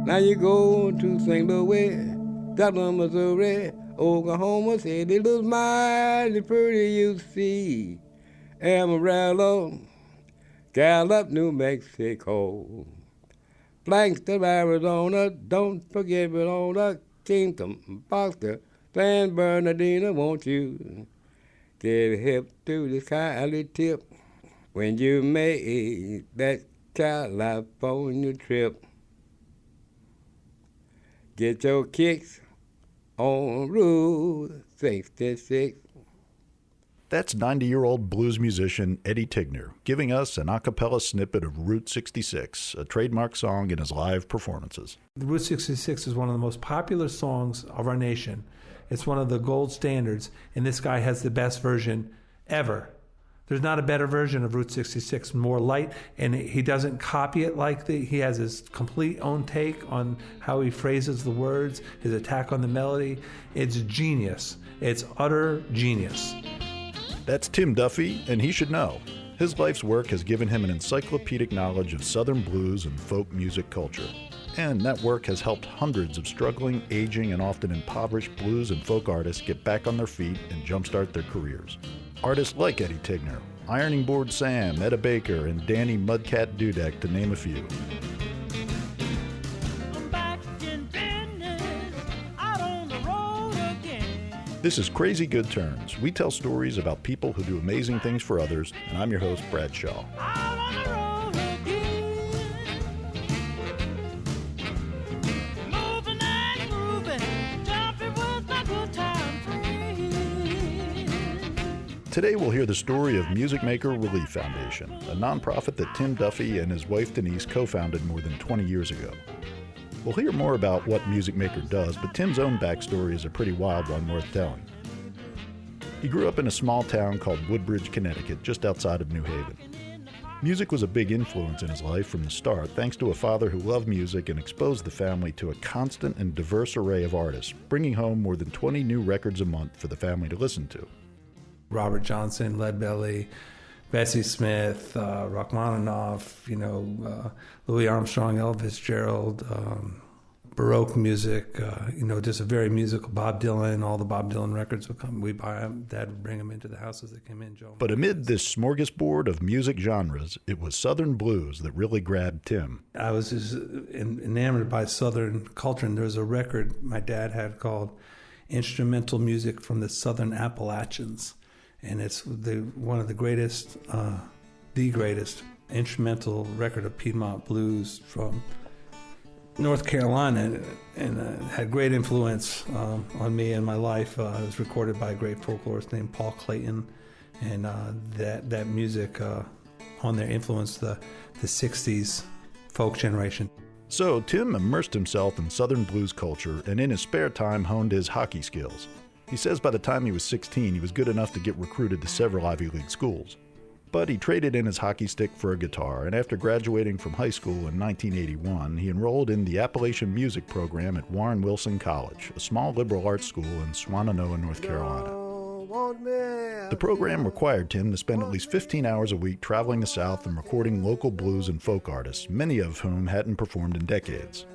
Now you go to St. Louis, Dublin, Missouri, Oklahoma City looks mighty pretty, you see. Amarillo, Gallup, New Mexico, Flagstaff, Arizona, don't forget Winona, Kingdom, Foster, San Bernardino, won't you get hip to the Cali tip when you make that California trip. Get your kicks on Route 66. That's 90-year-old blues musician Eddie Tigner giving us an a cappella snippet of Route 66, a trademark song in his live performances. Route 66 is one of the most popular songs of our nation. It's one of the gold standards, and this guy has the best version ever. There's not a better version of Route 66, more light, and he doesn't copy it he has his complete own take on how he phrases the words, his attack on the melody. It's genius. It's utter genius. That's Tim Duffy, and he should know. His life's work has given him an encyclopedic knowledge of Southern blues and folk music culture. And that work has helped hundreds of struggling, aging, and often impoverished blues and folk artists get back on their feet and jumpstart their careers. Artists like Eddie Tigner, Ironing Board Sam, Etta Baker, and Danny Mudcat Dudek, to name a few. This is Crazy Good Turns. We tell stories about people who do amazing things for others, and I'm your host, Brad Shaw. Today we'll hear the story of Music Maker Relief Foundation, a nonprofit that Tim Duffy and his wife Denise co-founded more than 20 years ago. We'll hear more about what Music Maker does, but Tim's own backstory is a pretty wild one worth telling. He grew up in a small town called Woodbridge, Connecticut, just outside of New Haven. Music was a big influence in his life from the start, thanks to a father who loved music and exposed the family to a constant and diverse array of artists, bringing home more than 20 new records a month for the family to listen to. Robert Johnson, Leadbelly, Bessie Smith, Rachmaninoff, Louis Armstrong, Elvis Fitzgerald, Baroque music, just a very musical. Bob Dylan, all the Bob Dylan records would come. We'd buy them. Dad would bring them into the house as they came in. Joe. But amid this smorgasbord of music genres, it was Southern blues that really grabbed Tim. I was just enamored by Southern culture, and there was a record my dad had called Instrumental Music from the Southern Appalachians. And it's one of the greatest instrumental record of Piedmont blues from North Carolina, and had great influence on me and my life. It was recorded by a great folklorist named Paul Clayton, and that music on there influenced the 60s folk generation. So Tim immersed himself in Southern blues culture, and in his spare time honed his hockey skills. He says by the time he was 16, he was good enough to get recruited to several Ivy League schools. But he traded in his hockey stick for a guitar, and after graduating from high school in 1981, he enrolled in the Appalachian Music program at Warren Wilson College, a small liberal arts school in Swannanoa, North Carolina. The program required Tim to spend at least 15 hours a week traveling the South and recording local blues and folk artists, many of whom hadn't performed in decades.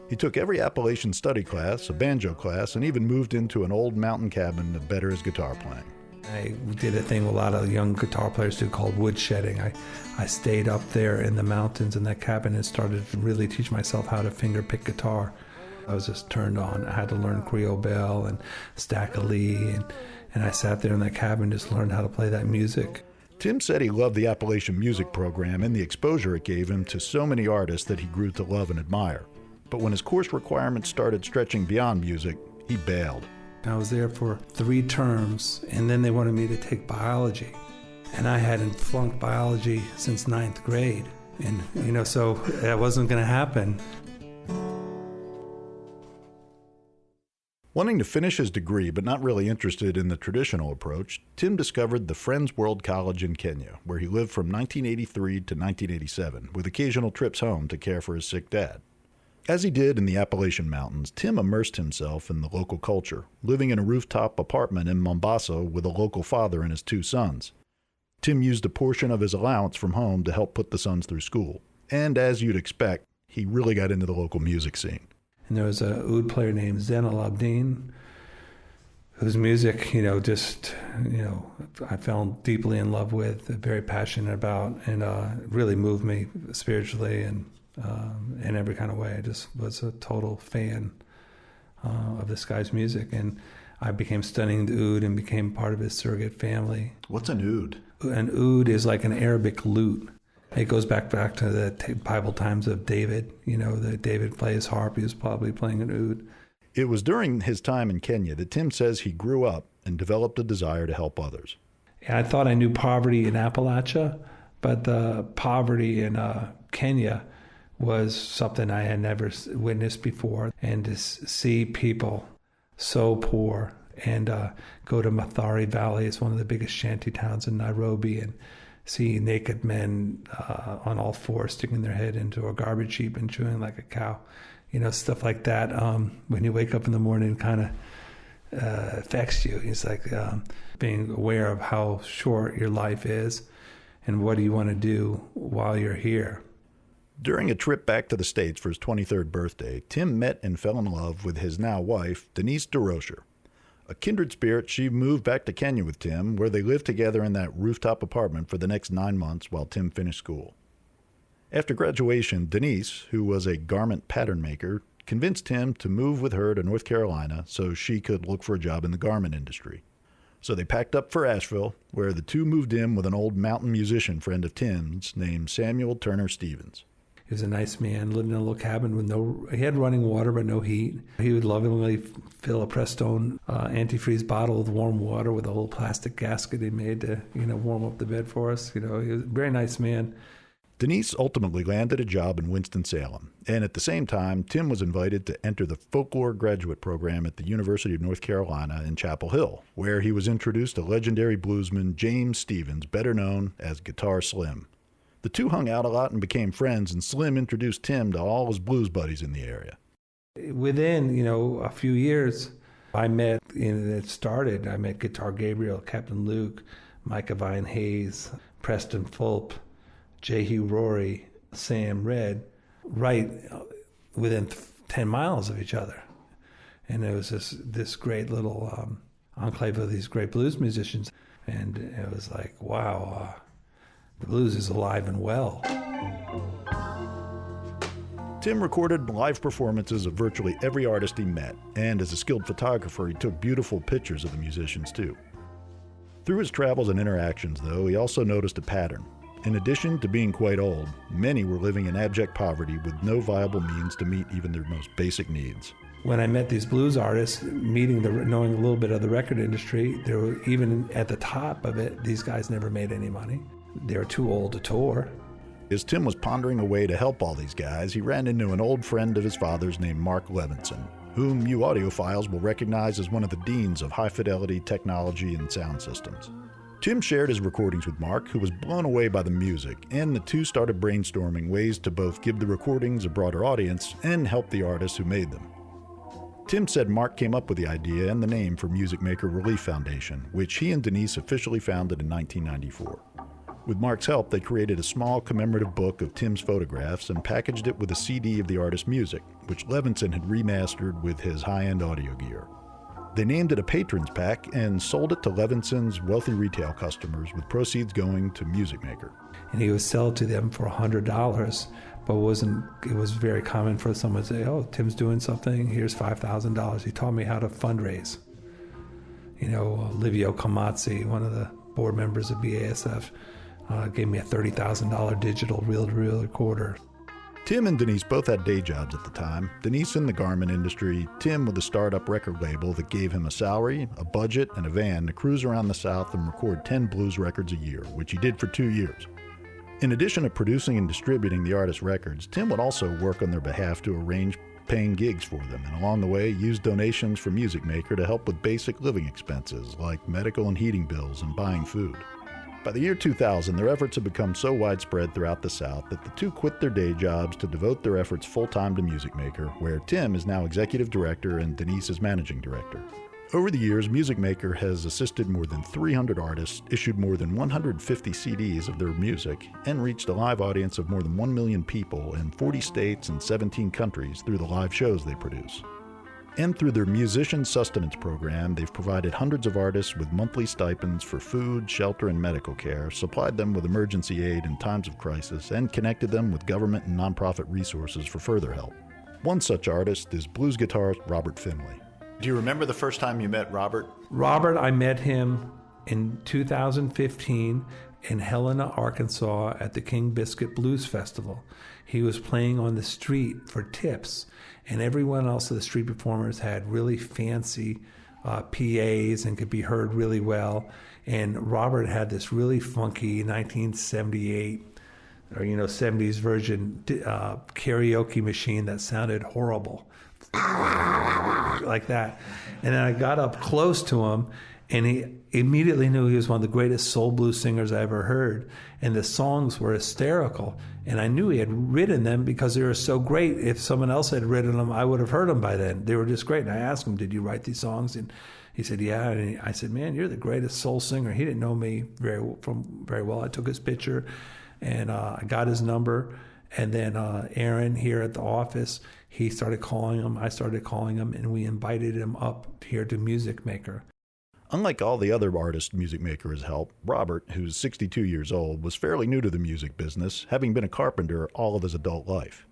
He took every Appalachian study class, a banjo class, and even moved into an old mountain cabin to better his guitar playing. I did a thing a lot of young guitar players do called woodshedding. I stayed up there in the mountains in that cabin and started to really teach myself how to finger pick guitar. I was just turned on. I had to learn Creole Bell and Stack a Lee, and I sat there in that cabin and just learned how to play that music. Tim said he loved the Appalachian Music program and the exposure it gave him to so many artists that he grew to love and admire. But when his course requirements started stretching beyond music, he bailed. I was there for 3 terms, and then they wanted me to take biology. And I hadn't flunked biology since 9th grade. And, so that wasn't going to happen. Wanting to finish his degree, but not really interested in the traditional approach, Tim discovered the Friends World College in Kenya, where he lived from 1983 to 1987, with occasional trips home to care for his sick dad. As he did in the Appalachian Mountains, Tim immersed himself in the local culture, living in a rooftop apartment in Mombasa with a local father and his 2 sons. Tim used a portion of his allowance from home to help put the sons through school. And as you'd expect, he really got into the local music scene. And there was a oud player named Zainal Abidin, whose music, I fell deeply in love with, very passionate about, and really moved me spiritually and in every kind of way. I just was a total fan of this guy's music, and I became studying the oud and became part of his surrogate family. What's an oud? An oud is like an Arabic lute. It goes back to the Bible times of David. That David plays harp. He was probably playing an oud. It was during his time in Kenya that Tim says he grew up and developed a desire to help others. I thought I knew poverty in Appalachia, but the poverty in Kenya was something I had never witnessed before. And to see people so poor and go to Mathare Valley, it's one of the biggest shanty towns in Nairobi, and see naked men on all fours sticking their head into a garbage heap and chewing like a cow. Stuff like that. When you wake up in the morning, kind of affects you. It's like being aware of how short your life is and what do you want to do while you're here. During a trip back to the States for his 23rd birthday, Tim met and fell in love with his now wife, Denise DeRocher. A kindred spirit, she moved back to Kenya with Tim, where they lived together in that rooftop apartment for the next 9 months while Tim finished school. After graduation, Denise, who was a garment pattern maker, convinced Tim to move with her to North Carolina so she could look for a job in the garment industry. So they packed up for Asheville, where the two moved in with an old mountain musician friend of Tim's named Samuel Turner Stevens. He was a nice man, lived in a little cabin with he had running water but no heat. He would lovingly fill a Prestone antifreeze bottle with warm water with a little plastic gasket he made to, warm up the bed for us. He was a very nice man. Denise ultimately landed a job in Winston-Salem, and at the same time, Tim was invited to enter the folklore graduate program at the University of North Carolina in Chapel Hill, where he was introduced to legendary bluesman James Stevens, better known as Guitar Slim. The two hung out a lot and became friends, and Slim introduced Tim to all his blues buddies in the area. Within, a few years, I met Guitar Gabriel, Captain Luke, Micah Vine Hayes, Preston Fulp, Jehu Rory, Sam Red, right within 10 miles of each other. And it was this great little enclave of these great blues musicians. And it was like, wow, the blues is alive and well. Tim recorded live performances of virtually every artist he met, and as a skilled photographer, he took beautiful pictures of the musicians too. Through his travels and interactions, though, he also noticed a pattern. In addition to being quite old, many were living in abject poverty with no viable means to meet even their most basic needs. When I met these blues artists, knowing a little bit of the record industry, they were even at the top of it, these guys never made any money. They were too old to tour. As Tim was pondering a way to help all these guys, he ran into an old friend of his father's named Mark Levinson, whom you audiophiles will recognize as one of the deans of high-fidelity technology and sound systems. Tim shared his recordings with Mark, who was blown away by the music, and the two started brainstorming ways to both give the recordings a broader audience and help the artists who made them. Tim said Mark came up with the idea and the name for Music Maker Relief Foundation, which he and Denise officially founded in 1994. With Mark's help, they created a small commemorative book of Tim's photographs and packaged it with a CD of the artist's music, which Levinson had remastered with his high-end audio gear. They named it a Patrons Pack and sold it to Levinson's wealthy retail customers, with proceeds going to Music Maker. And he would sell it to them for $100, but it was very common for someone to say, oh, Tim's doing something, here's $5,000. He taught me how to fundraise. Livio Comazzi, one of the board members of BASF, gave me a $30,000 digital reel-to-reel recorder. Tim and Denise both had day jobs at the time, Denise in the garment industry, Tim with a startup record label that gave him a salary, a budget, and a van to cruise around the South and record 10 blues records a year, which he did for 2 years. In addition to producing and distributing the artist's records, Tim would also work on their behalf to arrange paying gigs for them, and along the way use donations from Music Maker to help with basic living expenses like medical and heating bills and buying food. By the year 2000, their efforts had become so widespread throughout the South that the two quit their day jobs to devote their efforts full-time to Music Maker, where Tim is now executive director and Denise is managing director. Over the years, Music Maker has assisted more than 300 artists, issued more than 150 CDs of their music, and reached a live audience of more than 1 million people in 40 states and 17 countries through the live shows they produce. And through their Musician Sustenance Program, they've provided hundreds of artists with monthly stipends for food, shelter, and medical care, supplied them with emergency aid in times of crisis, and connected them with government and nonprofit resources for further help. One such artist is blues guitarist Robert Finley. Do you remember the first time you met Robert? Robert, I met him in 2015 in Helena, Arkansas at the King Biscuit Blues Festival. He was playing on the street for tips, and everyone else of the street performers had really fancy PAs and could be heard really well. And Robert had this really funky 1978 or 70s version karaoke machine that sounded horrible. Like that. And then I got up close to him, and he immediately knew he was one of the greatest soul blues singers I ever heard. And the songs were hysterical. And I knew he had written them because they were so great. If someone else had written them, I would have heard them by then. They were just great. And I asked him, did you write these songs? And he said, yeah. And I said, man, you're the greatest soul singer. He didn't know me very well. I took his picture, and I got his number. And then Aaron here at the office, he started calling him, I started calling him, and we invited him up here to Music Maker. Unlike all the other artists Music Maker has helped, Robert, who's 62 years old, was fairly new to the music business, having been a carpenter all of his adult life.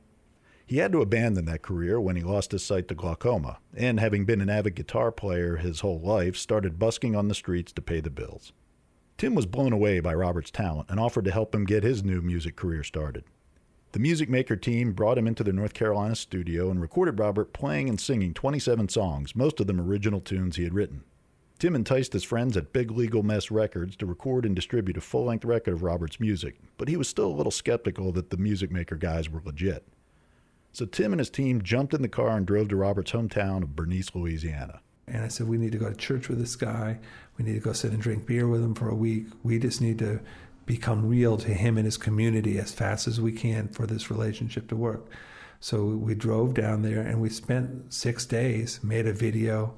He had to abandon that career when he lost his sight to glaucoma, and having been an avid guitar player his whole life, started busking on the streets to pay the bills. Tim was blown away by Robert's talent and offered to help him get his new music career started. The Music Maker team brought him into their North Carolina studio and recorded Robert playing and singing 27 songs, most of them original tunes he had written. Tim enticed his friends at Big Legal Mess Records to record and distribute a full-length record of Robert's music, but he was still a little skeptical that the Music Maker guys were legit. So Tim and his team jumped in the car and drove to Robert's hometown of Bernice, Louisiana. And I said, we need to go to church with this guy. We need to go sit and drink beer with him for a week. We just need to become real to him and his community as fast as we can for this relationship to work. So we drove down there, and we spent 6 days, made a video,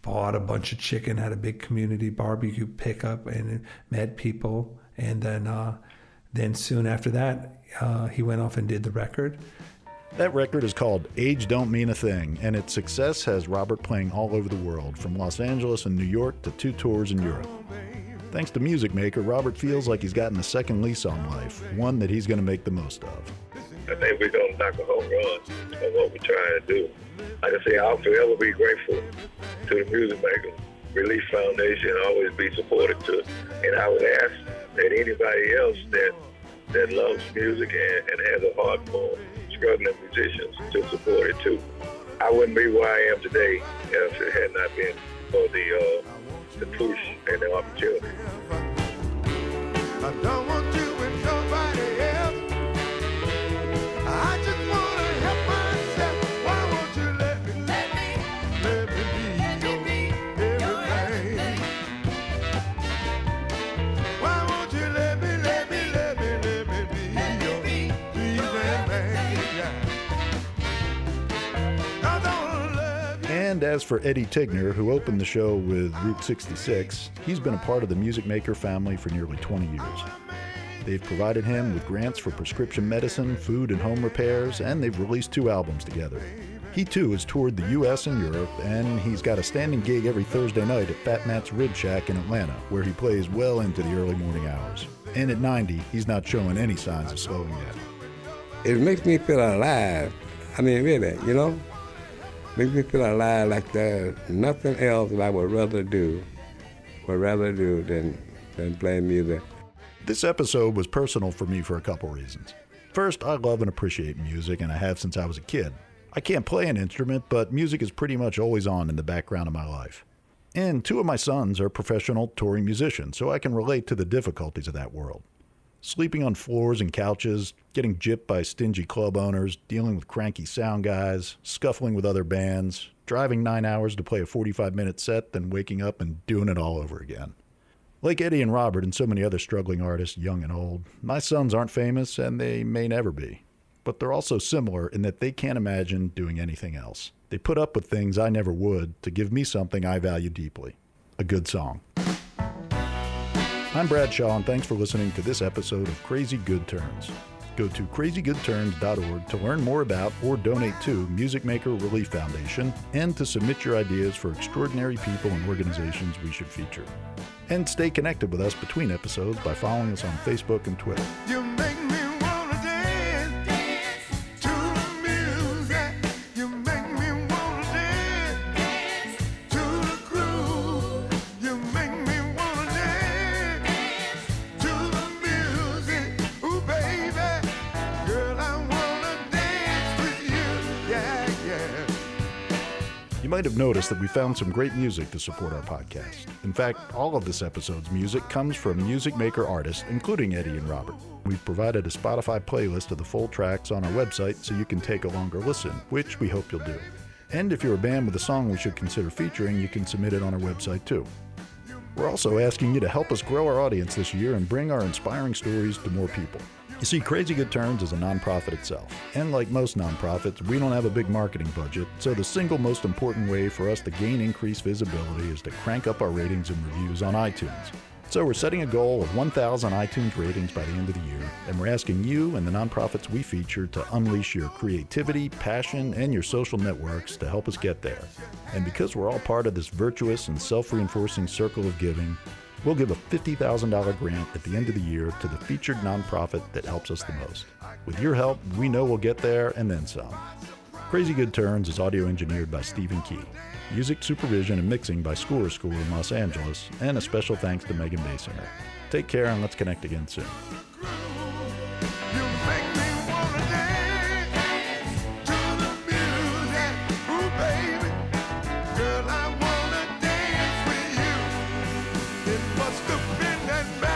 bought a bunch of chicken, had a big community barbecue pickup, and met people. And then soon after that, he went off and did the record. That record is called Age Don't Mean a Thing, and its success has Robert playing all over the world, from Los Angeles and New York to 2 tours in Europe. Thanks to Music Maker, Robert feels like he's gotten a second lease on life, one that he's going to make the most of. I think we're going to knock a home run on what we're trying to do. Like I say, I'll forever be grateful to the Music Maker Relief Foundation, always be supportive to it. And I would ask that anybody else that loves music and has a heart for struggling musicians to support it too. I wouldn't be where I am today if it had not been for the push and the opportunity. I don't want you with nobody else. I just want to help myself. Why won't you let me be your everything? Why won't you let me be your pleasing man? I don't love you. And as for Eddie Tigner, who opened the show with Route 66, he's been a part of the Music Maker family for nearly 20 years. They've provided him with grants for prescription medicine, food, and home repairs, and they've released 2 albums together. He too has toured the U.S. and Europe, and he's got a standing gig every Thursday night at Fat Matt's Rib Shack in Atlanta, where he plays well into the early morning hours. And at 90, he's not showing any signs of slowing down. It makes me feel alive. I mean, really, makes me feel alive like there's nothing else that I would rather do than play music. This episode was personal for me for a couple reasons. First, I love and appreciate music, and I have since I was a kid. I can't play an instrument, but music is pretty much always on in the background of my life. And 2 of my sons are professional touring musicians, so I can relate to the difficulties of that world. Sleeping on floors and couches, getting gypped by stingy club owners, dealing with cranky sound guys, scuffling with other bands, driving 9 hours to play a 45-minute set, then waking up and doing it all over again. Like Eddie and Robert and so many other struggling artists, young and old, my sons aren't famous, and they may never be. but they're also similar in that they can't imagine doing anything else. They put up with things I never would to give me something I value deeply, a good song. I'm Brad Shaw, and thanks for listening to this episode of Crazy Good Turns. Go to crazygoodturns.org to learn more about or donate to Music Maker Relief Foundation and to submit your ideas for extraordinary people and organizations we should feature. And stay connected with us between episodes by following us on Facebook and Twitter. You make me wanna dance to the music. You make me wanna dance to the groove. You make me wanna dance to the music. Ooh, baby, girl, I wanna dance with you. Yeah, yeah. You might have noticed that we found some great music to support our podcast. In fact, all of this episode's music comes from Music Maker artists, including Eddie and Robert. We've provided a Spotify playlist of the full tracks on our website so you can take a longer listen, which we hope you'll do. And if you're a band with a song we should consider featuring, you can submit it on our website too. We're also asking you to help us grow our audience this year and bring our inspiring stories to more people. You see, Crazy Good Turns is a nonprofit itself, and like most nonprofits, we don't have a big marketing budget, so the single most important way for us to gain increased visibility is to crank up our ratings and reviews on iTunes. So we're setting a goal of 1,000 iTunes ratings by the end of the year, and we're asking you and the nonprofits we feature to unleash your creativity, passion, and your social networks to help us get there. And because we're all part of this virtuous and self-reinforcing circle of giving, we'll give a $50,000 grant at the end of the year to the featured nonprofit that helps us the most. With your help, we know we'll get there and then some. Crazy Good Turns is audio engineered by Stephen Key. Music supervision and mixing by Score School in Los Angeles, and a special thanks to Megan Basinger. Take care and let's connect again soon. You make me wanna dance to the music. Ooh, baby, girl, I wanna dance with you. It must have been that bad.